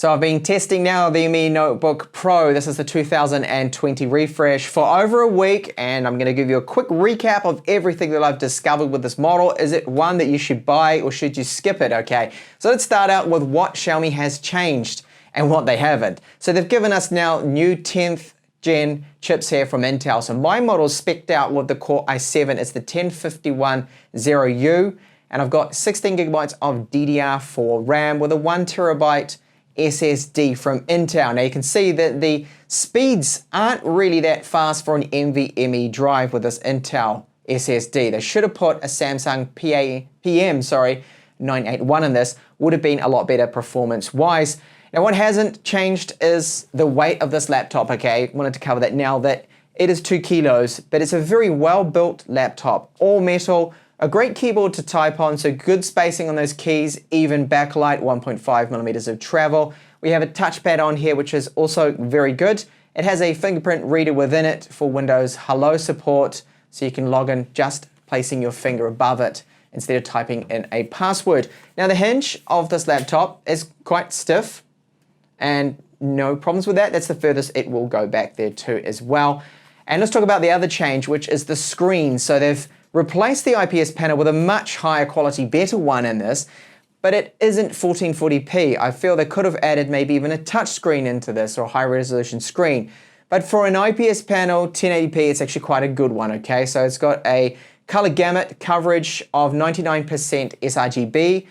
So I've been testing now the Mi Notebook Pro. This is the 2020 refresh for over a week, and I'm going to give you a quick recap of everything that I've discovered with this model. Is it one that you should buy or should you skip it? Okay, so let's start out with what Xiaomi has changed and what they haven't. So they've given us now new 10th gen chips here from Intel. So my model is spec'd out with the Core i7. It's the 10510U, and I've got 16 gigabytes of DDR4 RAM with a 1 terabyte SSD from Intel. Now you can see that the speeds aren't really that fast for an NVMe drive with this Intel SSD. They should have put a Samsung PM981 in this, would have been a lot better performance wise. Now what hasn't changed is the weight of this laptop, okay? Wanted to cover that now, that it is 2 kilos, but it's a very well built laptop, all metal, a great keyboard to type on, so good spacing on those keys, even backlight, 1.5 millimeters of travel. We have a touchpad on here, which is also very good. It has a fingerprint reader within it for Windows Hello support, so you can log in just placing your finger above it instead of typing in a password. Now the hinge of this laptop is quite stiff, and no problems with that. That's the furthest it will go back there too as well. And let's talk about the other change, which is the screen. So they've replaced the IPS panel with a much higher quality, better one in this, but it isn't 1440p. I feel they could have added maybe even a touch screen into this, or a high resolution screen. But for an IPS panel, 1080p, it's actually quite a good one, okay? So it's got a color gamut coverage of 99% sRGB,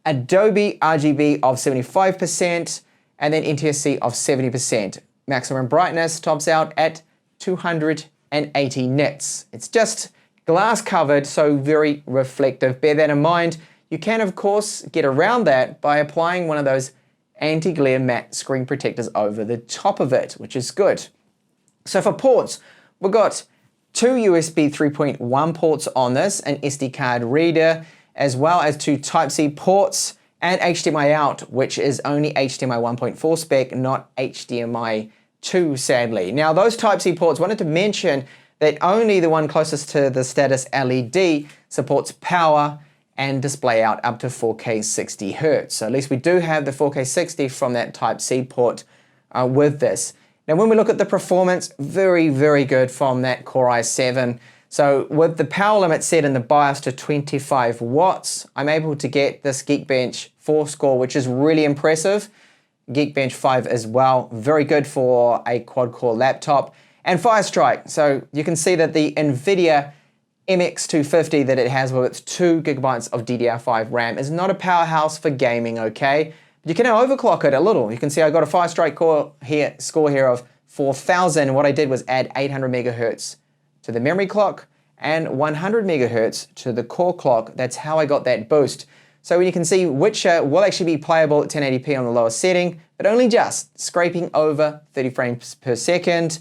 Adobe RGB of 75%, and then NTSC of 70%. Maximum brightness tops out at 280 nits. It's just glass covered, so very reflective. Bear that in mind. You can of course get around that by applying one of those anti-glare matte screen protectors over the top of it, which is good. So for ports, we've got 2 USB 3.1 ports on this, an SD card reader, as well as 2 Type-C ports, and HDMI out, which is only HDMI 1.4 spec, not HDMI 2 sadly. Now those Type-C ports, wanted to mention that only the one closest to the status LED supports power and display out up to 4K 60 Hz. So at least we do have the 4K 60 from that Type-C port with this. Now when we look at the performance, very, very good from that Core i7. So with the power limit set in the BIOS to 25 watts, I'm able to get this Geekbench 4 score, which is really impressive. Geekbench 5 as well, very good for a quad-core laptop. And Firestrike, so you can see that the NVIDIA MX250 that it has with its 2 gigabytes of DDR5 RAM is not a powerhouse for gaming, okay? But you can now overclock it a little. You can see I got a Firestrike score here of 4000. What I did was add 800 megahertz to the memory clock and 100 megahertz to the core clock. That's how I got that boost. So you can see Witcher will actually be playable at 1080p on the lowest setting, but only just scraping over 30 frames per second.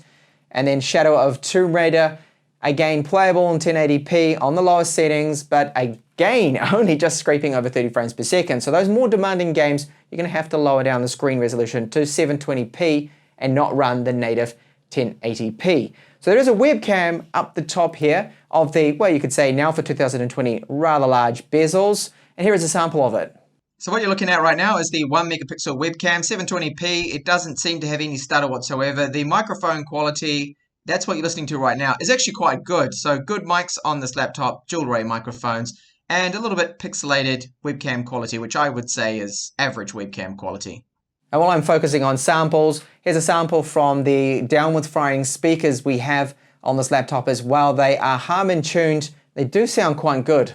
And then Shadow of Tomb Raider, again playable in 1080p on the lowest settings, but again only just scraping over 30 frames per second. So those more demanding games, you're going to have to lower down the screen resolution to 720p and not run the native 1080p. So there is a webcam up the top here of the, well, you could say now for 2020, rather large bezels. And here is a sample of it. So what you're looking at right now is the 1 megapixel webcam, 720p. It doesn't seem to have any stutter whatsoever. The microphone quality, that's what you're listening to right now, is actually quite good. So good mics on this laptop, dual array microphones, and a little bit pixelated webcam quality, which I would say is average webcam quality. And while I'm focusing on samples, here's a sample from the downward firing speakers we have on this laptop as well. They are Harman tuned. They do sound quite good.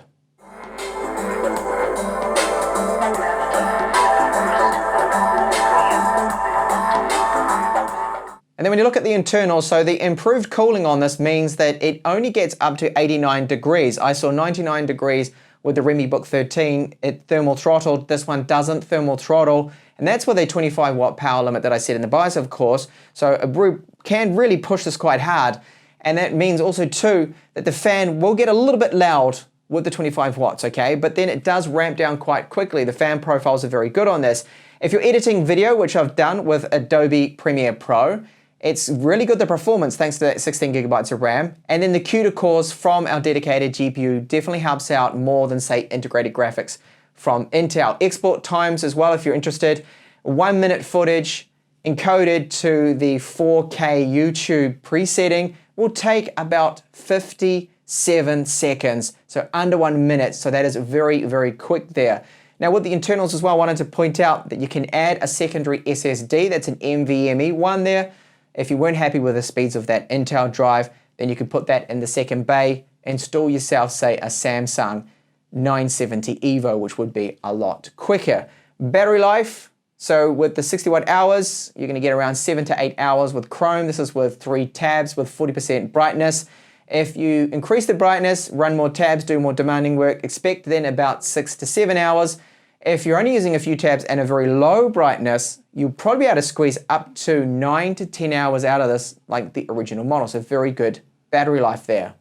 And then when you look at the internals, so the improved cooling on this means that it only gets up to 89 degrees. I saw 99 degrees with the Redmi Book 13. It thermal throttled. This one doesn't thermal throttle. And that's with a 25 watt power limit that I set in the BIOS, of course. So a brew can really push this quite hard. And that means also too that the fan will get a little bit loud with the 25 watts, okay? But then it does ramp down quite quickly. The fan profiles are very good on this. If you're editing video, which I've done with Adobe Premiere Pro, it's really good, the performance, thanks to that 16 gigabytes of RAM. And then the CUDA cores from our dedicated GPU definitely helps out more than, say, integrated graphics from Intel. Export times as well, if you're interested. 1-minute footage encoded to the 4K YouTube presetting will take about 57 seconds, so under 1 minute. So that is very, very quick there. Now with the internals as well, I wanted to point out that you can add a secondary SSD. That's an NVMe one there. If you weren't happy with the speeds of that Intel drive, then you can put that in the second bay, install yourself, say, a Samsung 970 EVO, which would be a lot quicker. Battery life, so with the 60 watt hours, you're going to get around 7 to 8 hours with Chrome. This is with 3 tabs with 40% brightness. If you increase the brightness, run more tabs, do more demanding work, expect then about 6 to 7 hours. If you're only using a few tabs and a very low brightness, you'll probably be able to squeeze up to 9 to 10 hours out of this, like the original model. So very good battery life there.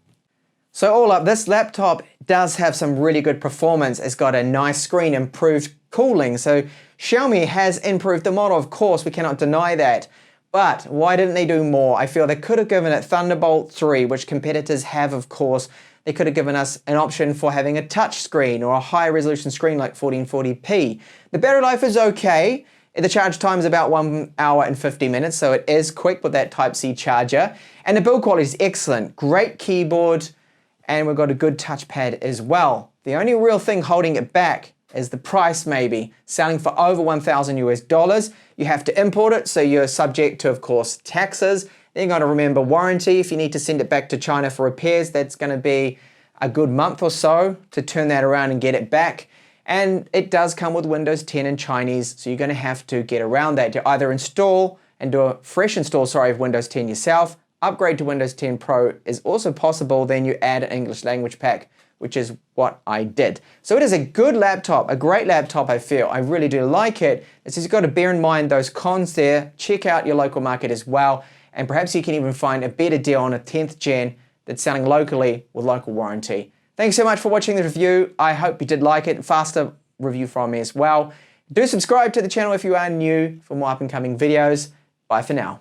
So all up, this laptop does have some really good performance. It's got a nice screen, improved cooling. So Xiaomi has improved the model, of course, we cannot deny that. But why didn't they do more? I feel they could have given it Thunderbolt 3, which competitors have, of course. They could have given us an option for having a touch screen or a high resolution screen like 1440p. The battery life is okay. The charge time is about 1 hour and 50 minutes, so it is quick with that Type-C charger. And the build quality is excellent. Great keyboard, and we've got a good touchpad as well. The only real thing holding it back is the price maybe. Selling for over $1,000 US. You have to import it, so you're subject to, of course, taxes. Then you've got to remember warranty. If you need to send it back to China for repairs, that's going to be a good month or so to turn that around and get it back. And it does come with Windows 10 in Chinese, so you're going to have to get around that. You either install and do a fresh install, of Windows 10 yourself. Upgrade to Windows 10 Pro is also possible. Then you add an English language pack, which is what I did. So it is a good laptop, a great laptop, I feel. I really do like it. It's just you've got to bear in mind those cons there. Check out your local market as well. And perhaps you can even find a better deal on a 10th gen that's selling locally with local warranty. Thanks so much for watching the review. I hope you did like it. Faster review from me as well. Do subscribe to the channel if you are new for more up and coming videos. Bye for now.